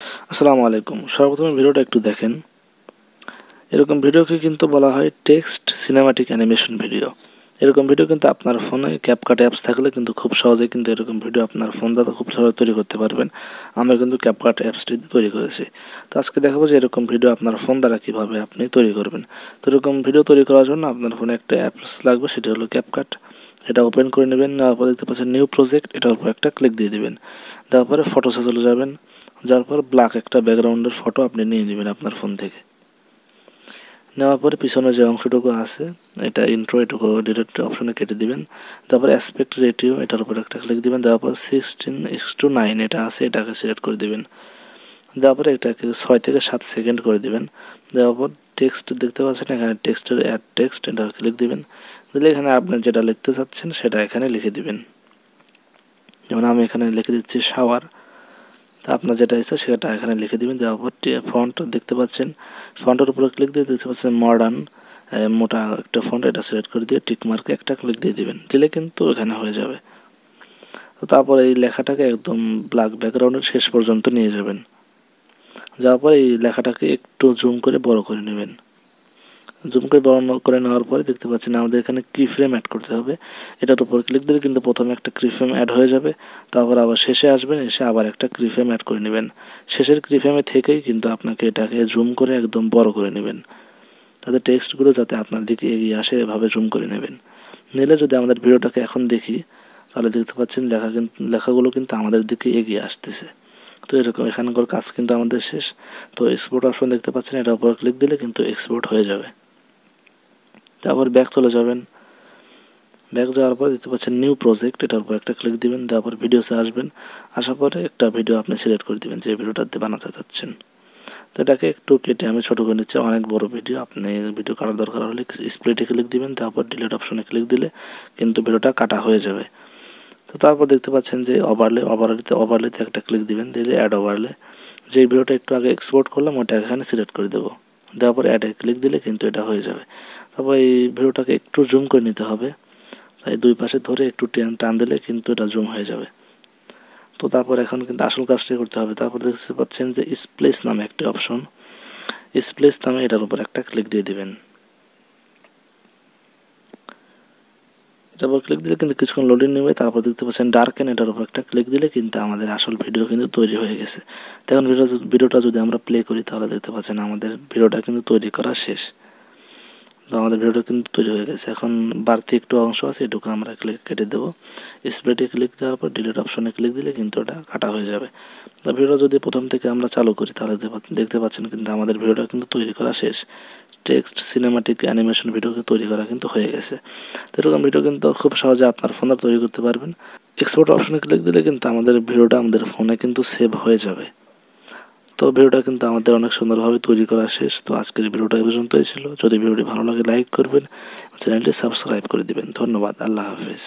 আসসালামু আলাইকুম। সর্বপ্রথমে ভিডিওটা একটু দেখেন। এরকম ভিডিওকে কিন্তু বলা হয় টেক্সট সিনেমাটিক অ্যানিমেশন ভিডিও। এরকম ভিডিও কিন্তু আপনার ফোনে ক্যাপকাট অ্যাপস থাকলে কিন্তু খুব সহজেই কিন্তু এরকম ভিডিও আপনার ফোন দ্বারা খুব সহজে তৈরি করতে পারবেন। আমরা কিন্তু ক্যাপকাট অ্যাপসটি তৈরি করেছি। তো আজকে দেখাবো যে এরকম ভিডিও আপনার ফোন দ্বারা কীভাবে আপনি তৈরি করবেন। তো এরকম ভিডিও তৈরি করার জন্য আপনার ফোনে একটা অ্যাপস লাগবে, সেটি হলো ক্যাপকাট। এটা ওপেন করে নেবেন, নেওয়ার পর দেখতে পাচ্ছেন নিউ প্রজেক্ট, এটার উপর একটা ক্লিক দিয়ে দেবেন। দেওয়ার পরে ফটোসে চলে যাবেন, যার পর ব্ল্যাক একটা ব্যাকগ্রাউন্ডের ফটো আপনি নিয়ে নেবেন আপনার ফোন থেকে। নেওয়ার পরে পিছনে যে অংশটুকু আছে এটা ইন্ট্রো, এটুকু ডিরেক্ট অপশনে কেটে দিবেন। তারপর অ্যাসপেক্ট রেটিও, এটার উপর একটা ক্লিক দিবেন। দেওয়ার পর 16:9 এটা আছে, এটাকে সিলেক্ট করে দিবেন। দেওয়ার পরে এটাকে 6 থেকে 7 সেকেন্ড করে দিবেন। দেওয়ার পর টেক্সট দেখতে পাচ্ছেন এখানে, টেক্সটের অ্যাড টেক্সট, এটা ক্লিক দিবেন। দিলে এখানে আপনি যেটা লিখতে চাচ্ছেন সেটা এখানে লিখে দিবেন। যেমন আমি এখানে লিখে দিচ্ছি শাওয়ার। তা আপনার যেটা ইচ্ছা সেটা এখানে লিখে দেবেন। দেওয়ার পর ফন্ট দেখতে পাচ্ছেন, ফন্টের উপরে ক্লিক দিয়ে দেখতে পাচ্ছেন মডার্ন মোটা একটা ফন্ট, এটা সিলেক্ট করে দিয়ে টিক মার্কে একটা ক্লিক দিয়ে দিবেন। দিলে কিন্তু এখানে হয়ে যাবে। তো তারপর এই লেখাটাকে একদম ব্ল্যাক ব্যাকগ্রাউন্ডের শেষ পর্যন্ত নিয়ে যাবেন। যাওয়ার পর এই লেখাটাকে একটু জুম করে বড় করে নেবেন। জুম করে বড় করে নেওয়ার পরে দেখতে পাচ্ছেন আমাদের এখানে কি ফ্রেম অ্যাড করতে হবে। এটার উপর ক্লিক দিলে কিন্তু প্রথমে একটা কি ফ্রেম অ্যাড হয়ে যাবে। তারপর আবার শেষে আসবেন, এসে আবার একটা কি ফ্রেম অ্যাড করে নেবেন। শেষের কি ফ্রেমে থেকেই কিন্তু আপনাকে এটাকে জুম করে একদম বড় করে নেবেন, তাতে টেক্সটগুলো যাতে আপনার দিকে এগিয়ে আসে এভাবে জুম করে নেবেন। নিলে যদি আমাদের ভিডিওটাকে এখন দেখি তাহলে দেখতে পাচ্ছেন লেখাগুলো কিন্তু আমাদের দিকে এগিয়ে আসতেছে। তো এরকম এখানকার কাজ কিন্তু আমাদের শেষ। তো এক্সপোর্ট অপশন দেখতে পাচ্ছেন, এটার উপর ক্লিক দিলে কিন্তু এক্সপোর্ট হয়ে যাবে। তারপর ব্যাক চলে যাবেন। ব্যাক যাওয়ার পর দেখতে পাচ্ছেন নিউ প্রজেক্ট, এটার উপর একটা ক্লিক দিবেন। তারপর ভিডিওসে আসবেন, আসার পরে একটা ভিডিও আপনি সিলেক্ট করে দিবেন যে ভিডিওটাতে বানাতে চাচ্ছেন। তো এটাকে একটু কেটে আমি ছোটো করে নিচ্ছি, অনেক বড় ভিডিও। আপনি ভিডিও কাটার দরকার হলে স্প্লিটে ক্লিক দিবেন, তারপর ডিলিট অপশনে ক্লিক দিলে কিন্তু ভিডিওটা কাটা হয়ে যাবে। তো তারপর দেখতে পাচ্ছেন যে ওভারলেতে একটা ক্লিক দিবেন, দিলে অ্যাড ওভারলে, যে ভিডিওটা একটু আগে এক্সপোর্ট করলাম ওটা এখানে সিলেক্ট করে দেবো। দেওয়ার পর অ্যাডে ক্লিক দিলে কিন্তু এটা হয়ে যাবে। তারপর এই ভিডিওটাকে একটু জুম করে নিতে হবে, তাই দুই পাশে ধরে একটু টান দিলে কিন্তু এটা জুম হয়ে যাবে। তো তারপর এখন কিন্তু আসল কাজটাই করতে হবে। তারপর দেখতে পাচ্ছেন যে স্প্লেস নামে একটি অপশন, স্প্লেস নামে এটার উপর একটা ক্লিক দিয়ে দিবেন। এটার উপর ক্লিক দিলে কিন্তু কিছুক্ষণ লোডিং নেবে। তারপর দেখতে পাচ্ছেন ডার্কেন, এটার উপর একটা ক্লিক দিলে কিন্তু আমাদের আসল ভিডিও কিন্তু তৈরি হয়ে গেছে। তখন ভিডিওটা যদি আমরা প্লে করি তাহলে দেখতে পাচ্ছেন আমাদের ভিডিওটা কিন্তু তৈরি করা শেষ। তো আমাদের ভিডিওটা কিন্তু তৈরি হয়ে গেছে। এখন বাড়তি একটু অংশ আছে, এটুকু আমরা কেটে দেবো। স্প্রেডে ক্লিক দেওয়ার পর ডিলিট অপশনে ক্লিক দিলে কিন্তু ওটা কাটা হয়ে যাবে। তো ভিডিওটা যদি প্রথম থেকে আমরা চালু করি তাহলে দেখতে পাচ্ছেন কিন্তু আমাদের ভিডিওটা কিন্তু তৈরি করা শেষ। টেক্সট সিনেমাটিক অ্যানিমেশন ভিডিও তৈরি করা কিন্তু হয়ে গেছে। তো এরকম ভিডিও কিন্তু খুব সহজে আপনার ফোনে তৈরি করতে পারবেন। এক্সপোর্ট অপশনে ক্লিক দিলে কিন্তু আমাদের ভিডিওটা আমাদের ফোনে কিন্তু সেভ হয়ে যাবে। তো ভিডিওটা কিন্তু আমাদের অনেক সুন্দরভাবে তৈরি করা শেষ। তো আজকের ভিডিওটা এই পর্যন্তই ছিল। যদি ভিডিওটি ভালো লাগে লাইক করবেন, চ্যানেলটি সাবস্ক্রাইব করে দিবেন। ধন্যবাদ। আল্লাহ হাফেজ।